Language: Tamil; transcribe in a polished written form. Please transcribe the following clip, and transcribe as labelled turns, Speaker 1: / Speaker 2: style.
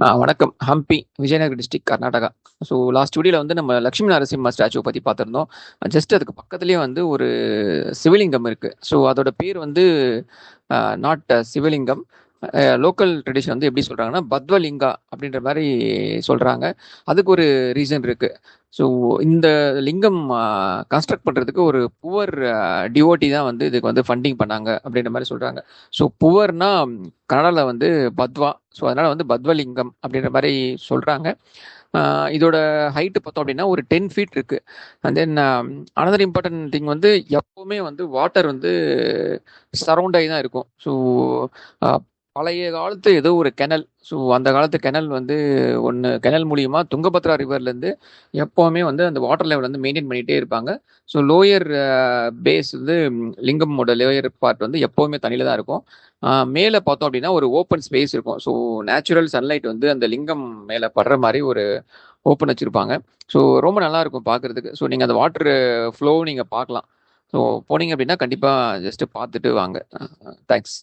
Speaker 1: வணக்கம். Hampi, Vijayanagar district, Karnataka. So last வீடியோல வந்து நம்ம லட்சுமி நரசிம்ம ஸ்டாச்சுவ பத்தி பார்த்திருந்தோம். ஜஸ்ட் அதுக்கு பக்கத்திலேயே வந்து ஒரு சிவலிங்கம் இருக்கு. ஸோ அதோட பேர் வந்து நாட் சிவலிங்கம். லோக்கல் ட்ரெடிஷன் வந்து எப்படி சொல்றாங்கன்னா, பத்வலிங்கா அப்படின்ற மாரி சொல்றாங்க. அதுக்கு ஒரு ரீசன் இருக்கு. ஸோ இந்த லிங்கம் கன்ஸ்ட்ரக்ட் பண்றதுக்கு ஒரு புவர் டிவோட்டி தான் வந்து இதுக்கு வந்து ஃபண்டிங் பண்ணாங்க அப்படின்ற மாரி சொல்றாங்க. ஸோ புவர்னா கன்னடால வந்து பத்வா. ஸோ அதனால வந்து பத்வலிங்கம் அப்படின்ற மாரி சொல்றாங்க. இதோட ஹைட் பார்த்தோம் அப்படின்னா ஒரு 10 ஃபீட் இருக்கு. And then another important thing வந்து எப்பவுமே வந்து வாட்டர் வந்து சரவுண்ட் ஆகி தான் இருக்கும். ஸோ பழைய காலத்து ஏதோ ஒரு கெனல். ஸோ அந்த காலத்து கெனல் வந்து கெனல் மூலியமா துங்கபத்ரா ரிவர்லேருந்து எப்போவுமே வந்து அந்த வாட்டர் லெவல் வந்து மெயின்டைன் பண்ணிகிட்டே இருப்பாங்க. ஸோ லோயர் பேஸ் வந்து லிங்கமோட லோயர் பார்ட் வந்து எப்போவுமே தண்ணியில் தான் இருக்கும். மேலே பார்த்தோம் அப்படின்னா ஒரு ஓப்பன் ஸ்பேஸ் இருக்கும். ஸோ நேச்சுரல் சன்லைட் வந்து அந்த லிங்கம் மேலே படுற மாதிரி ஒரு ஓப்பன் வச்சுருப்பாங்க. ஸோ ரொம்ப நல்லா இருக்கும் பார்க்குறதுக்கு. ஸோ நீங்கள் அந்த வாட்டர் ஃப்ளோ நீங்கள் பார்க்கலாம். ஸோ போனீங்க அப்படின்னா கண்டிப்பாக ஜஸ்ட்டு பார்த்துட்டு வாங்க. தேங்க்ஸ்.